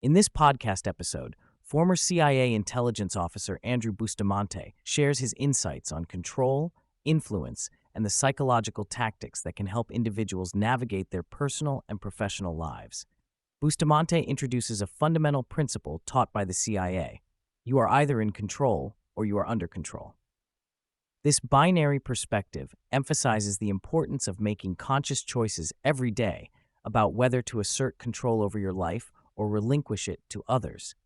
In this podcast episode, former CIA intelligence officer Andrew Bustamante shares his insights on control, influence, and the psychological tactics that can help individuals navigate their personal and professional lives. Bustamante introduces a fundamental principle taught by the CIA. You are either in control or you are under control. This binary perspective emphasizes the importance of making conscious choices every day about whether to assert control over your life or relinquish it to others.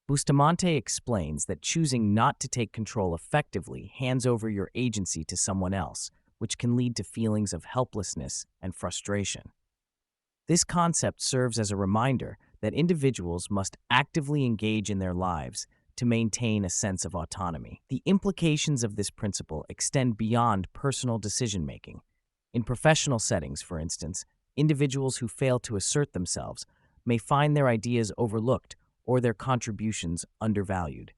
Bustamante explains that choosing not to take control effectively hands over your agency to someone else, which can lead to feelings of helplessness and frustration. This concept serves as a reminder that individuals must actively engage in their lives to maintain a sense of autonomy. The implications of this principle extend beyond personal decision-making. In professional settings, for instance, individuals who fail to assert themselves may find their ideas overlooked or their contributions undervalued.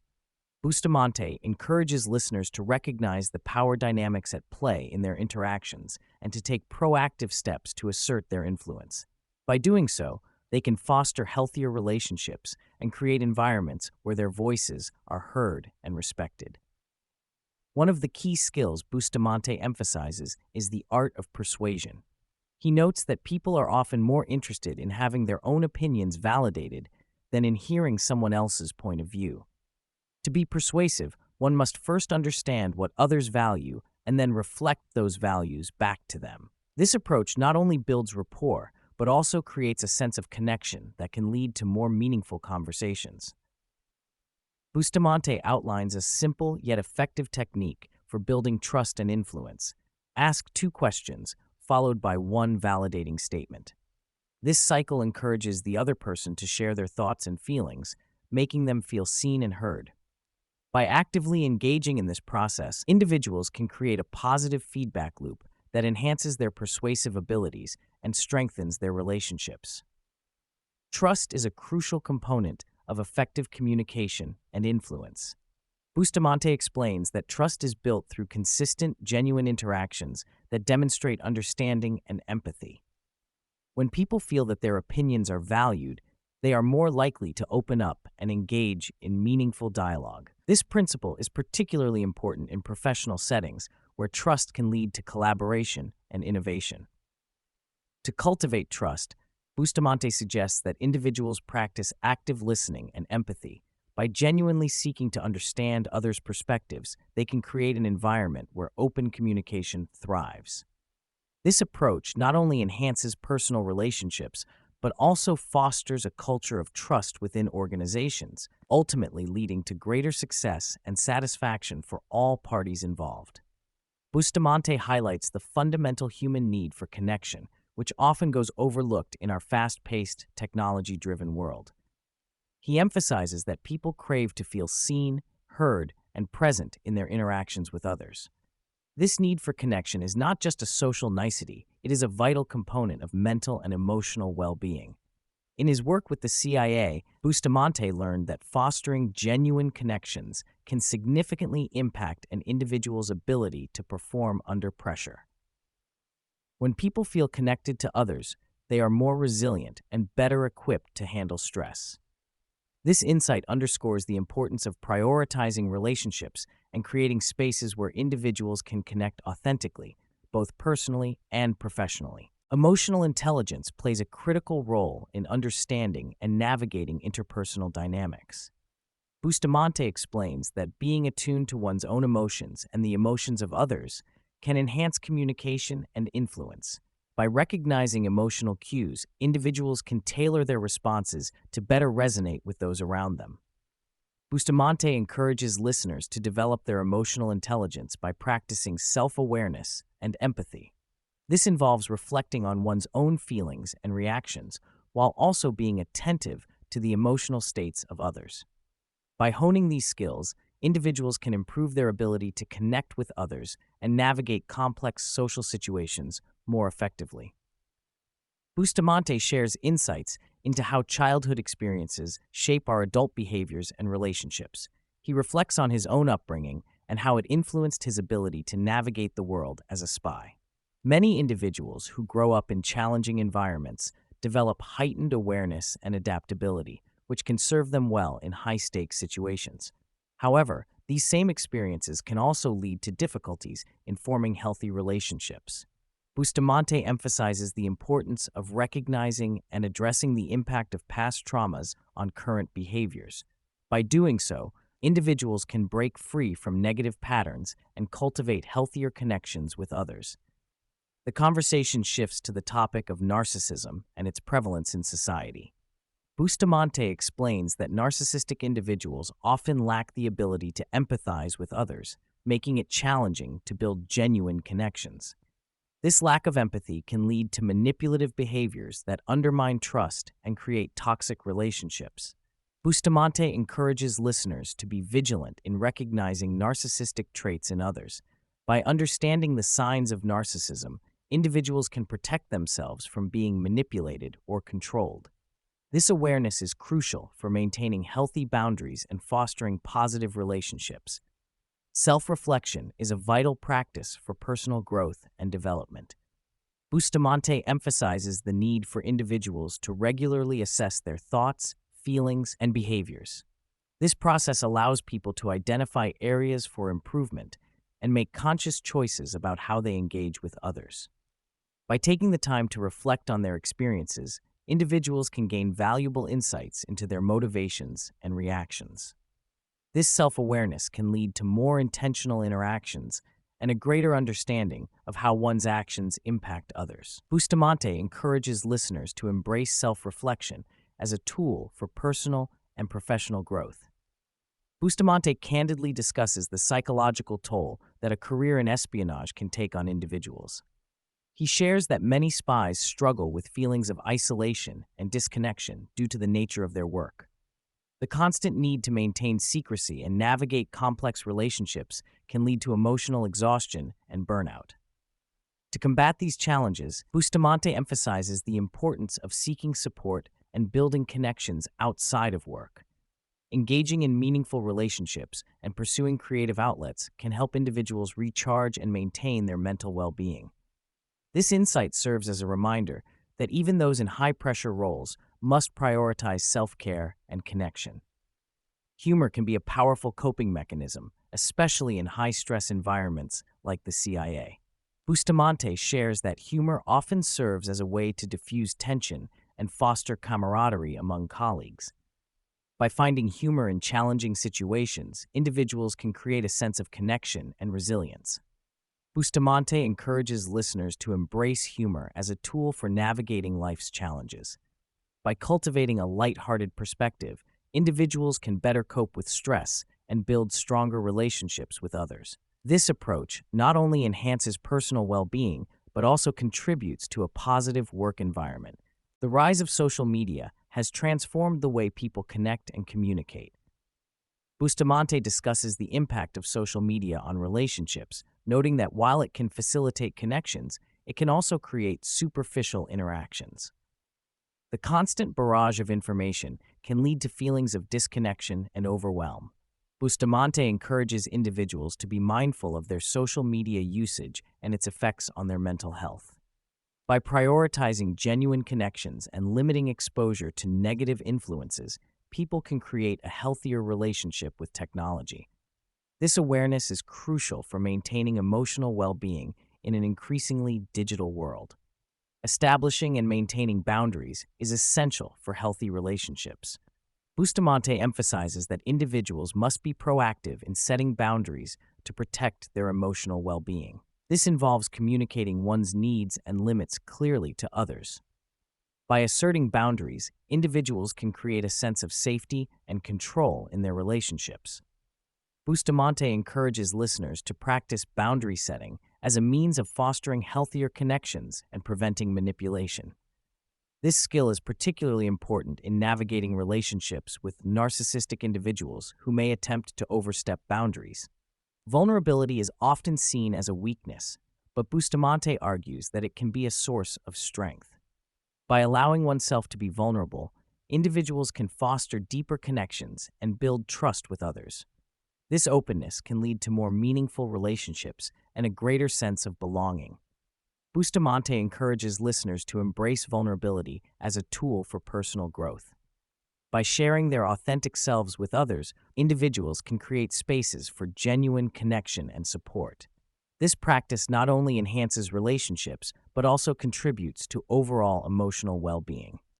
Bustamante encourages listeners to recognize the power dynamics at play in their interactions and to take proactive steps to assert their influence. By doing so, they can foster healthier relationships and create environments where their voices are heard and respected. One of the key skills Bustamante emphasizes is the art of persuasion. He notes that people are often more interested in having their own opinions validated than in hearing someone else's point of view. To be persuasive, one must first understand what others value and then reflect those values back to them. This approach not only builds rapport, but also creates a sense of connection that can lead to more meaningful conversations. Bustamante outlines a simple yet effective technique for building trust and influence. Ask 2 questions, followed by 1 validating statement. This cycle encourages the other person to share their thoughts and feelings, making them feel seen and heard. By actively engaging in this process, individuals can create a positive feedback loop that enhances their persuasive abilities and strengthens their relationships. Trust is a crucial component of effective communication and influence. Bustamante explains that trust is built through consistent, genuine interactions that demonstrate understanding and empathy. When people feel that their opinions are valued, they are more likely to open up and engage in meaningful dialogue. This principle is particularly important in professional settings where trust can lead to collaboration and innovation. To cultivate trust, Bustamante suggests that individuals practice active listening and empathy. By genuinely seeking to understand others' perspectives, they can create an environment where open communication thrives. This approach not only enhances personal relationships, but also fosters a culture of trust within organizations, ultimately leading to greater success and satisfaction for all parties involved. Bustamante highlights the fundamental human need for connection, which often goes overlooked in our fast-paced, technology-driven world. He emphasizes that people crave to feel seen, heard, and present in their interactions with others. This need for connection is not just a social nicety, it is a vital component of mental and emotional well-being. In his work with the CIA, Bustamante learned that fostering genuine connections can significantly impact an individual's ability to perform under pressure. When people feel connected to others, they are more resilient and better equipped to handle stress. This insight underscores the importance of prioritizing relationships and creating spaces where individuals can connect authentically, both personally and professionally. Emotional intelligence plays a critical role in understanding and navigating interpersonal dynamics. Bustamante explains that being attuned to one's own emotions and the emotions of others can enhance communication and influence. By recognizing emotional cues, individuals can tailor their responses to better resonate with those around them. Bustamante encourages listeners to develop their emotional intelligence by practicing self-awareness and empathy. This involves reflecting on one's own feelings and reactions while also being attentive to the emotional states of others. By honing these skills, individuals can improve their ability to connect with others and navigate complex social situations more effectively. Bustamante shares insights into how childhood experiences shape our adult behaviors and relationships. He reflects on his own upbringing and how it influenced his ability to navigate the world as a spy. Many individuals who grow up in challenging environments develop heightened awareness and adaptability, which can serve them well in high-stakes situations. However, these same experiences can also lead to difficulties in forming healthy relationships. Bustamante emphasizes the importance of recognizing and addressing the impact of past traumas on current behaviors. By doing so, individuals can break free from negative patterns and cultivate healthier connections with others. The conversation shifts to the topic of narcissism and its prevalence in society. Bustamante explains that narcissistic individuals often lack the ability to empathize with others, making it challenging to build genuine connections. This lack of empathy can lead to manipulative behaviors that undermine trust and create toxic relationships. Bustamante encourages listeners to be vigilant in recognizing narcissistic traits in others. By understanding the signs of narcissism, individuals can protect themselves from being manipulated or controlled. This awareness is crucial for maintaining healthy boundaries and fostering positive relationships. Self-reflection is a vital practice for personal growth and development. Bustamante emphasizes the need for individuals to regularly assess their thoughts, feelings, and behaviors. This process allows people to identify areas for improvement and make conscious choices about how they engage with others. By taking the time to reflect on their experiences, individuals can gain valuable insights into their motivations and reactions. This self-awareness can lead to more intentional interactions and a greater understanding of how one's actions impact others. Bustamante encourages listeners to embrace self-reflection as a tool for personal and professional growth. Bustamante candidly discusses the psychological toll that a career in espionage can take on individuals. He shares that many spies struggle with feelings of isolation and disconnection due to the nature of their work. The constant need to maintain secrecy and navigate complex relationships can lead to emotional exhaustion and burnout. To combat these challenges, Bustamante emphasizes the importance of seeking support and building connections outside of work. Engaging in meaningful relationships and pursuing creative outlets can help individuals recharge and maintain their mental well-being. This insight serves as a reminder that even those in high-pressure roles must prioritize self-care and connection. Humor can be a powerful coping mechanism, especially in high-stress environments like the CIA. Bustamante shares that humor often serves as a way to diffuse tension and foster camaraderie among colleagues. By finding humor in challenging situations, individuals can create a sense of connection and resilience. Bustamante encourages listeners to embrace humor as a tool for navigating life's challenges. By cultivating a lighthearted perspective, individuals can better cope with stress and build stronger relationships with others. This approach not only enhances personal well-being, but also contributes to a positive work environment. The rise of social media has transformed the way people connect and communicate. Bustamante discusses the impact of social media on relationships, noting that while it can facilitate connections, it can also create superficial interactions. The constant barrage of information can lead to feelings of disconnection and overwhelm. Bustamante encourages individuals to be mindful of their social media usage and its effects on their mental health. By prioritizing genuine connections and limiting exposure to negative influences, people can create a healthier relationship with technology. This awareness is crucial for maintaining emotional well-being in an increasingly digital world. Establishing and maintaining boundaries is essential for healthy relationships. Bustamante emphasizes that individuals must be proactive in setting boundaries to protect their emotional well-being. This involves communicating one's needs and limits clearly to others. By asserting boundaries, individuals can create a sense of safety and control in their relationships. Bustamante encourages listeners to practice boundary setting as a means of fostering healthier connections and preventing manipulation. This skill is particularly important in navigating relationships with narcissistic individuals who may attempt to overstep boundaries. Vulnerability is often seen as a weakness, but Bustamante argues that it can be a source of strength. By allowing oneself to be vulnerable, individuals can foster deeper connections and build trust with others. This openness can lead to more meaningful relationships and a greater sense of belonging. Bustamante encourages listeners to embrace vulnerability as a tool for personal growth. By sharing their authentic selves with others, individuals can create spaces for genuine connection and support. This practice not only enhances relationships, but also contributes to overall emotional well-being.